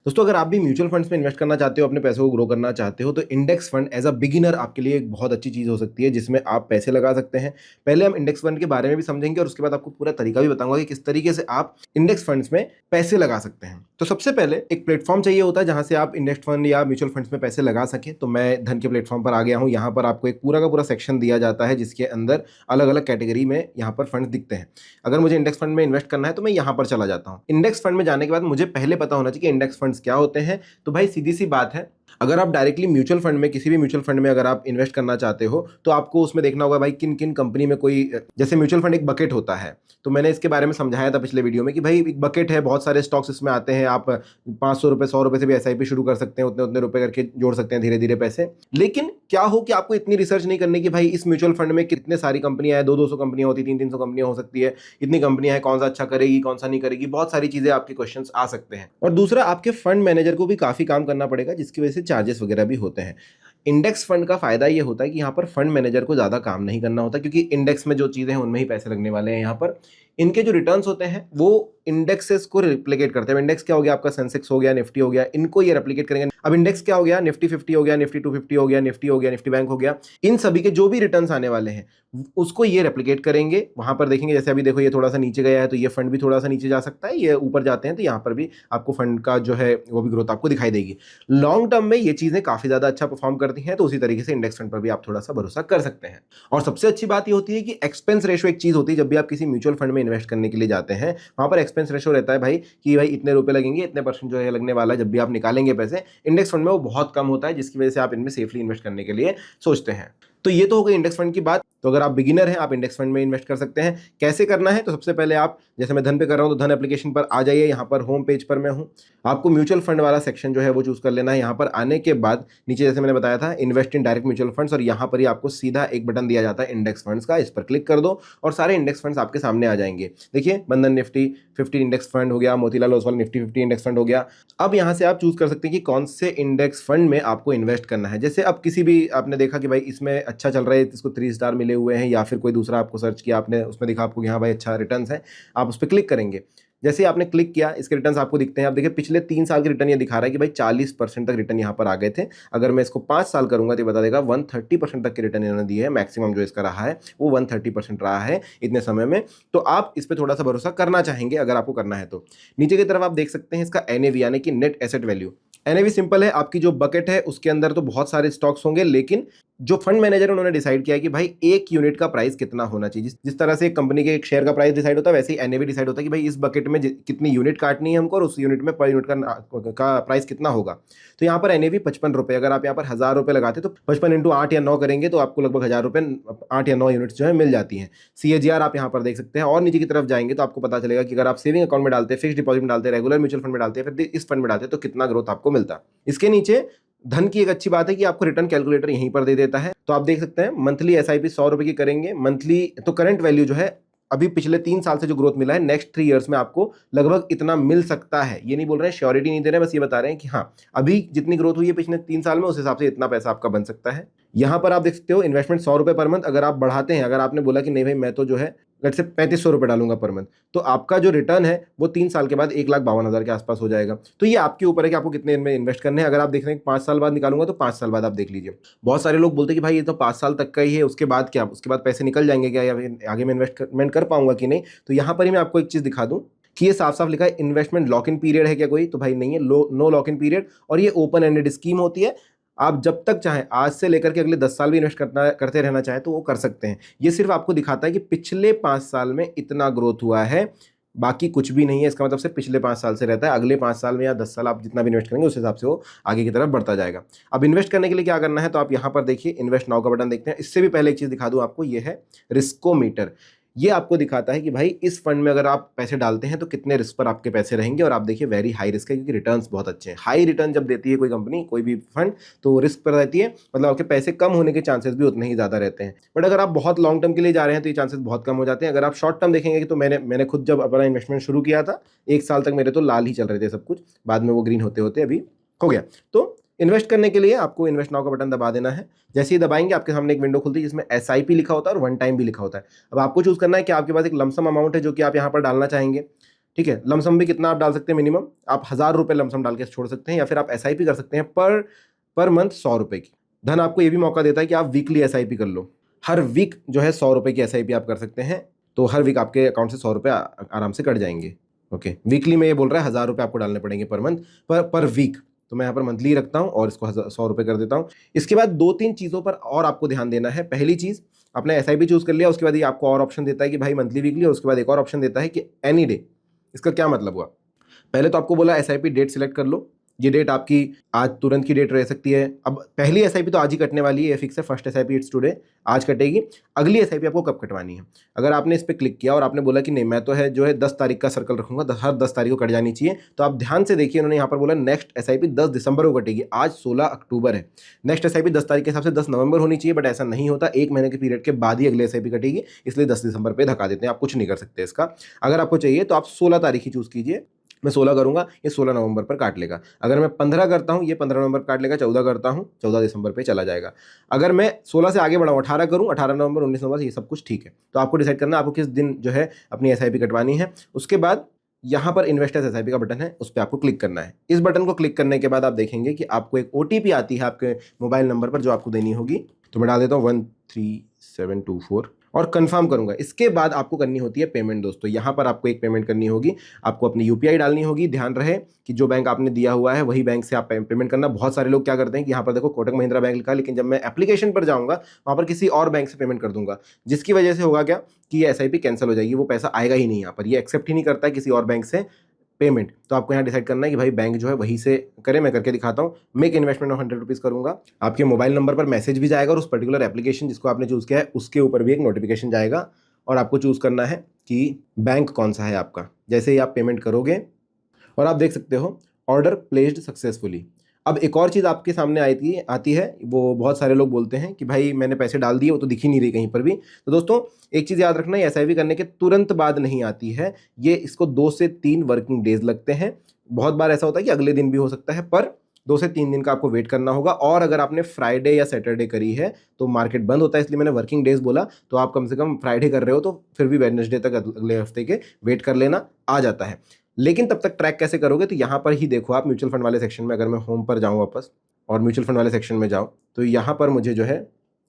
दोस्तों, अगर आप भी म्यूचुअल फंड्स में इन्वेस्ट करना चाहते हो, अपने पैसों को ग्रो करना चाहते हो, तो index fund as a beginner आपके लिए एक बहुत अच्छी चीज़ हो सकती है, जिसमें आप पैसे लगा सकते हैं। पहले हम इंडेक्स फंड के बारे में भी समझेंगे और उसके बाद आपको पूरा तरीका भी बताऊंगा कि किस तरीके से आप इंडेक्स फंड्स में पैसे लगा सकते हैं। तो सबसे पहले एक प्लेटफॉर्म चाहिए होता है जहां से आप इंडेक्स फंड या म्यूचुअल फंड्स में पैसे लगा सकें। तो मैं धन के प्लेटफॉर्म पर आ गया हूँ। यहाँ पर आपको एक पूरा का पूरा सेक्शन दिया जाता है, जिसके अंदर अलग अलग कैटेगरी में यहाँ पर फंड दिखते हैं। अगर मुझे इंडेक्स फंड में इन्वेस्ट करना है तो मैं यहाँ पर चला जाता हूँ। इंडेक्स फंड में जाने के बाद मुझे पहले पता होना चाहिए कि इंडेक्स फंड्स क्या होते हैं। तो भाई सीधी सी बात है, अगर आप डायरेक्टली म्यूचुअल फंड में, किसी भी म्यूचुअल फंड में अगर आप इन्वेस्ट करना चाहते हो, तो आपको उसमें देखना होगा भाई किन किन कंपनी में कोई, जैसे म्यूचुअल फंड एक बकेट होता है। तो मैंने इसके बारे में समझाया था पिछले वीडियो में कि भाई एक बकेट है, बहुत सारे स्टॉक्स इसमें आते हैं। आप 500 रुपये 100 रुपये से भी एसआईपी शुरू कर सकते हैं, उतने उतने रुपए करके जोड़ सकते हैं धीरे धीरे पैसे। लेकिन क्या हो कि आपको इतनी रिसर्च नहीं करनी कि भाई इस म्यूचुअल फंड में कितने सारी कंपनियां हैं, 200 कंपनियां होती, 300 कंपनियां हो सकती है, इतनी कंपनियां हैं, कौन सा अच्छा करेगी कौन सा नहीं करेगी, बहुत सारी चीजें आपके क्वेश्चन आ सकते हैं। और दूसरा, आपके फंड मैनेजर को भी काफी काम करना पड़ेगा, जिसकी वजह से चार्जेस वगैरह भी होते हैं। इंडेक्स फंड का फायदा ये होता है कि यहाँ पर फंड मैनेजर को ज्यादा काम नहीं करना होता, क्योंकि इंडेक्स में जो चीजें हैं उनमें ही पैसे लगने वाले हैं। यहाँ पर इनके जो रिटर्न्स होते हैं वो इंडेक्सेस को रिप्लिकेट करते हैं। इंडेक्स क्या हो गया, आपका सेंसेक्स हो गया, निफ्टी हो गया, इनको ये रेप्लिकेट करेंगे। अब इंडेक्स क्या हो गया, निफ्टी 50 हो गया, निफ्टी 250 हो गया, निफ्टी हो गया, निफ्टी बैंक हो गया, इन सभी के जो भी रिटर्न्स आने वाले हैं उसको ये रेप्लिकेट करेंगे। वहां पर देखेंगे, जैसे अभी देखो ये थोड़ा सा नीचे गया है तो ये फंड भी थोड़ा सा नीचे जा सकता है, ये ऊपर जाते हैं तो यहाँ पर भी आपको फंड का जो है वो भी ग्रोथ आपको दिखाई देगी। लॉन्ग टर्म में ये चीजें काफी ज्यादा अच्छा परफॉर्म करती हैं, तो उसी तरीके से इंडेक्स फंड पर भी आप थोड़ा सा भरोसा कर सकते हैं। और सबसे अच्छी बात ये होती है कि एक्सपेंस रेशो एक चीज होती है, जब भी आप किसी म्यूचुअल फंड में इन्वेस्ट करने के लिए जाते हैं, वहां पर एक्सपेंस रेशो रहता है भाई कि भाई इतने रुपए लगेंगे, इतने परसेंट जो है लगने वाला है जब भी आप निकालेंगे पैसे। इंडेक्स फंड में वो बहुत कम होता है, जिसकी वजह से आप इनमें सेफली इन्वेस्ट करने के लिए सोचते हैं। तो ये तो हो गई इंडेक्स फंड की बात। तो अगर आप बिगिनर हैं, आप इंडेक्स फंड में इन्वेस्ट कर सकते हैं। कैसे करना है, तो सबसे पहले आप, जैसे मैं धन पे कर रहा हूं तो धन एप्लीकेशन पर आ जाइए। यहाँ पर होम पेज पर मैं हूं, आपको म्यूचुअल फंड वाला सेक्शन जो है वो चूज कर लेना है। यहाँ पर आने के बाद नीचे जैसे मैंने बताया था, invest in direct mutual funds, और यहाँ पर ही आपको सीधा एक बटन दिया जाता है इंडेक्स फंड्स का। इस पर क्लिक कर दो और सारे इंडेक्स फंड्स आपके सामने आ जाएंगे। देखिए, बंधन निफ्टी 50 इंडेक्स फंड हो गया, Motilal Oswal Nifty 50 index fund हो गया। अब यहाँ से आप चूज कर सकते हैं कि कौन से इंडेक्स फंड में आपको इन्वेस्ट करना है। जैसे अब किसी भी, आपने देखा कि भाई इसमें अच्छा चल रहा है, इसको 3 स्टार मिले हुए हैं, या फिर कोई दूसरा आपको सर्च किया आपने, उसमें दिखा आपको यहाँ भाई अच्छा रिटर्न्स है, आप उस पर क्लिक करेंगे। जैसे ही आपने क्लिक किया, इसके रिटर्न्स आपको दिखते हैं। आप देखिए पिछले 3 साल के रिटर्न ये दिखा रहा है कि भाई 40% तक रिटर्न यहाँ पर आ गए थे। अगर मैं इसको 5 साल करूंगा तो ये बता देगा 130% तक के रिटर्न इन्होंने दिए है। मैक्सिमम जो इसका रहा है वो 130% रहा है इतने समय में। तो आप इस पर थोड़ा सा भरोसा करना चाहेंगे अगर आपको करना है तो। नीचे की तरफ आप देख सकते हैं इसका एनएवी यानी कि net asset value. NAV simple है, आपकी जो बकेट है उसके अंदर तो बहुत सारे स्टॉक्स होंगे, लेकिन जो फंड मैनेजर उन्होंने डिसाइड किया है कि भाई एक यूनिट का प्राइस कितना होना चाहिए। जिस तरह से एक कंपनी के एक शेयर का प्राइस डिसाइड होता है, वैसे ही एनएवी डिसाइड होता है कि भाई इस बकेट में कितनी यूनिट काटनी है हमको, और उस यूनिट में पर यूनिट का प्राइस कितना होगा। तो यहाँ पर एनएवी 55 रुपये, अगर आप यहाँ पर 1000 रुपये लगाते तो 55 × 8 या 9 करेंगे तो आपको लगभग 1000 रुपये 8 या 9 यूनिट्स जो है मिल जाती हैं। सीएजीआर आप यहाँ पर देख सकते हैं, और नीचे की तरफ जाएंगे तो आपको पता चलेगा कि अगर आप सेविंग अकाउंट में डालते हैं, फिक्स डिपॉजिट में डालते हैं, रेगुलर म्यूचुअल फंड में डालते हैं, फिर इस फंड में डालते हैं, तो कितना ग्रोथ आपको मिलता है। इसके नीचे धन की एक अच्छी बात है कि आपको रिटर्न कैलकुलेटर यहीं पर दे देता है। तो आप देख सकते हैं मंथली एसआईपी 100 रुपये की करेंगे मंथली, तो करंट वैल्यू जो है अभी पिछले 3 साल से जो ग्रोथ मिला है, नेक्स्ट 3 ईयर्स में आपको लगभग इतना मिल सकता है। ये नहीं बोल रहे हैं, श्योरिटी नहीं दे रहे हैं, बस ये बता रहे हैं कि हाँ अभी जितनी ग्रोथ हुई है पिछले 3 साल में, उस हिसाब से इतना पैसा आपका बन सकता है। यहाँ पर आप देख सकते हो इन्वेस्टमेंट 100 रुपये पर मंथ। अगर आप बढ़ाते हैं, अगर आपने बोला कि नहीं भाई मैं तो जो है लेट्स से 3500 रुपये डालूंगा पर मंथ, तो आपका जो रिटर्न है वो 3 साल के बाद 1,52,000 के आसपास हो जाएगा। तो ये आपके ऊपर है कि आपको कितने में इन्वेस्ट करने हैं। अगर आप देख रहे हैं 5 साल बाद निकालूंगा तो 5 साल बाद आप देख लीजिए। बहुत सारे लोग बोलते हैं कि भाई ये तो 5 साल तक का ही है, उसके बाद क्या, उसके बाद पैसे निकल जाएंगे क्या, या आगे में इन्वेस्टमेंट कर पाऊंगा कि नहीं। तो यहाँ पर ही मैं आपको एक चीज दिखा दूं कि ये साफ साफ लिखा है इन्वेस्टमेंट लॉक इन पीरियड है क्या कोई, तो भाई नहीं है, नो लॉक इन पीरियड। और ये ओपन एंडेड स्कीम होती है, आप जब तक चाहें, आज से लेकर के अगले 10 साल भी इन्वेस्ट करते रहना चाहें तो वो कर सकते हैं। ये सिर्फ आपको दिखाता है कि पिछले 5 साल में इतना ग्रोथ हुआ है, बाकी कुछ भी नहीं है। इसका मतलब सिर्फ पिछले 5 साल से रहता है, अगले 5 साल में या 10 साल आप जितना भी इन्वेस्ट करेंगे उस हिसाब से वो आगे की तरफ बढ़ता जाएगा। अब इन्वेस्ट करने के लिए क्या करना है, तो आप यहाँ पर देखिए इन्वेस्ट नाउ का बटन देखते हैं। इससे भी पहले एक चीज दिखा दूं आपको, ये है रिस्कोमीटर। ये आपको दिखाता है कि भाई इस फंड में अगर आप पैसे डालते हैं तो कितने रिस्क पर आपके पैसे रहेंगे। और आप देखिए वेरी हाई रिस्क है, क्योंकि रिटर्न्स बहुत अच्छे हैं। हाई रिटर्न जब देती है कोई कंपनी, कोई भी फंड, तो रिस्क पर रहती है, मतलब आपके पैसे कम होने के चांसेस भी उतने ही ज्यादा रहते हैं। बट अगर आप बहुत लॉन्ग टर्म के लिए जा रहे हैं तो ये चांसेस बहुत कम हो जाते हैं। अगर आप शॉर्ट टर्म देखेंगे तो मैंने खुद जब अपना इन्वेस्टमेंट शुरू किया था, 1 साल तक मेरे तो लाल ही चल रहे थे सब कुछ, बाद में वो ग्रीन होते होते अभी हो गया। तो इन्वेस्ट करने के लिए आपको इन्वेस्ट नाउ का बटन दबा देना है। जैसे ही दबाएंगे आपके सामने एक विंडो खुलती है जिसमें एसआईपी लिखा होता है और वन टाइम भी लिखा होता है। अब आपको चूज करना है कि आपके पास एक लमसम अमाउंट है जो कि आप यहाँ पर डालना चाहेंगे। ठीक है। लमसम भी कितना आप डाल सकते हैं मिनिमम, आप 1000 रुपये लमसम डाल के छोड़ सकते हैं, या फिर आप एसआईपी कर सकते हैं पर मंथ 100 रुपये की। धन आपको ये भी मौका देता है कि आप वीकली एसआईपी कर लो, हर वीक जो है 100 रुपये की एसआईपी आप कर सकते हैं, तो हर वीक आपके अकाउंट से 100 रुपये आराम से कट जाएंगे। ओके, वीकली में ये बोल रहा है 1000 रुपये आपको डालने पड़ेंगे पर मंथ, पर वीक, तो मैं यहाँ पर मंथली रखता हूँ और इसको 100 रुपये कर देता हूँ। इसके बाद 2-3 चीज़ों पर और आपको ध्यान देना है। पहली चीज़, आपने एसआईपी चूज कर लिया, उसके बाद ये आपको और ऑप्शन देता है कि भाई मंथली वीकली, और उसके बाद एक और ऑप्शन देता है कि एनी डे। इसका क्या मतलब हुआ? पहले तो आपको बोला एसआईपी डेट सिलेक्ट कर लो, ये डेट आपकी आज तुरंत की डेट रह सकती है। अब पहली एसआईपी तो आज ही कटने वाली है, ये फिक्स है, फर्स्ट एसआईपी इट्स टुडे, आज कटेगी। अगली एसआईपी आपको कब कटवानी है? अगर आपने इस पर क्लिक किया और आपने बोला कि नहीं मैं तो है जो है 10 तारीख का सर्कल रखूंगा, हर 10 तारीख को कट जानी चाहिए, तो आप ध्यान से देखिए, उन्होंने यहाँ पर बोला नेक्स्ट एसआईपी 10 दिसंबर को कटेगी, आज 16 अक्टूबर है। नेक्स्ट एसआईपी 10 तारीख के हिसाब से 10 नवंबर होनी चाहिए, बट ऐसा नहीं होता, 1 महीने के पीरियड के बाद ही अगली एसआईपी कटेगी, इसलिए 10 दिसंबर पे धक्का देते हैं, आप कुछ नहीं कर सकते इसका। अगर आपको चाहिए तो आप 16 तारीख ही चूज कीजिए, मैं 16 करूंगा, ये 16 नवंबर पर काट लेगा। अगर मैं 15 करता हूं, ये 15 नवंबर काट लेगा। 14 करता हूं, 14 दिसंबर पे चला जाएगा। अगर मैं 16 से आगे बढ़ाऊं, 18 करूं, 18 नवंबर, 19 नवंबर, ये सब कुछ ठीक है। तो आपको डिसाइड करना है आपको किस दिन जो है अपनी एसआईपी कटवानी है। उसके बाद यहाँ पर इन्वेस्टर्स एसआईपी का बटन है, उस पर आपको क्लिक करना है। इस बटन को क्लिक करने के बाद आप देखेंगे कि आपको एक ओटीपी आती है आपके मोबाइल नंबर पर, जो आपको देनी होगी। तो मैं डाल देता हूँ 13724 और कंफर्म करूंगा। इसके बाद आपको करनी होती है पेमेंट दोस्तों। यहाँ पर आपको एक पेमेंट करनी होगी, आपको अपनी यूपीआई डालनी होगी। ध्यान रहे कि जो बैंक आपने दिया हुआ है वही बैंक से आप पेमेंट करना। बहुत सारे लोग क्या करते हैं कि यहाँ पर देखो कोटक महिंद्रा बैंक लिखा है, लेकिन जब मैं एप्लीकेशन पर जाऊँगा वहाँ पर किसी और बैंक से पेमेंट कर दूंगा, जिसकी वजह से होगा क्या कि ये एसआईपी कैंसिल हो जाएगी, वो पैसा आएगा ही नहीं। यहाँ पर ये एक्सेप्ट ही नहीं करता है किसी और बैंक से पेमेंट। तो आपको यहाँ डिसाइड करना है कि भाई बैंक जो है वहीं से करें। मैं करके दिखाता हूँ। मेक इन्वेस्टमेंट ऑफ 100 रुपीज़ करूंगा, आपके मोबाइल नंबर पर मैसेज भी जाएगा, और उस पर्टिकुलर एप्लीकेशन जिसको आपने चूज़ किया है उसके ऊपर भी एक नोटिफिकेशन जाएगा, और आपको चूज़ करना है कि बैंक कौन सा है आपका। जैसे ही आप पेमेंट करोगे और आप देख सकते हो ऑर्डर प्लेस्ड सक्सेसफुली। अब एक और चीज़ आपके सामने आती है, वो बहुत सारे लोग बोलते हैं कि भाई मैंने पैसे डाल दिए, वो तो दिख ही नहीं रही कहीं पर भी। तो दोस्तों एक चीज़ याद रखना, एसआईपी करने के तुरंत बाद नहीं आती है, ये इसको 2 से 3 वर्किंग डेज लगते हैं। बहुत बार ऐसा होता है कि अगले दिन भी हो सकता है, पर 2 से 3 दिन का आपको वेट करना होगा। और अगर आपने फ्राइडे या सैटरडे करी है तो मार्केट बंद होता है, इसलिए मैंने वर्किंग डेज बोला। तो आप कम से कम फ्राइडे कर रहे हो तो फिर भी वेडनेसडे तक अगले हफ्ते के वेट कर लेना, आ जाता है। लेकिन तब तक ट्रैक कैसे करोगे? तो यहाँ पर ही देखो आप म्यूचुअल फंड वाले सेक्शन में, अगर मैं होम पर जाऊँ वापस और म्यूचुअल फंड वाले सेक्शन में जाऊँ, तो यहाँ पर मुझे जो है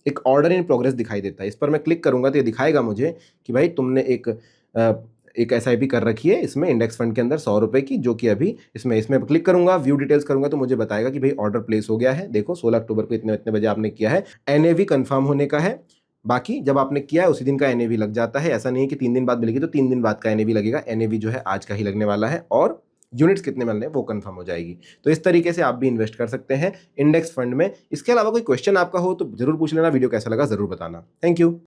एक ऑर्डर इन प्रोग्रेस दिखाई देता है। इस पर मैं क्लिक करूंगा तो ये दिखाएगा मुझे कि भाई तुमने एक एसआईपी कर रखी है इसमें इंडेक्स फंड के अंदर 100 रुपये की, जो कि अभी इसमें क्लिक करूंगा, व्यू डिटेल्स करूंगा, तो मुझे बताएगा कि भाई ऑर्डर प्लेस हो गया है। देखो 16 अक्टूबर को इतने इतने बजे आपने किया है, एनएवी कंफर्म होने का है। बाकी जब आपने किया है उसी दिन का एनएवी लग जाता है। ऐसा नहीं है कि 3 दिन बाद मिलेगी तो 3 दिन बाद का एनएवी लगेगा। एनएवी जो है आज का ही लगने वाला है, और यूनिट्स कितने मिलने हैं वो कंफर्म हो जाएगी। तो इस तरीके से आप भी इन्वेस्ट कर सकते हैं इंडेक्स फंड में। इसके अलावा कोई क्वेश्चन आपका हो तो जरूर पूछ लेना। वीडियो कैसा लगा जरूर बताना। Thank you.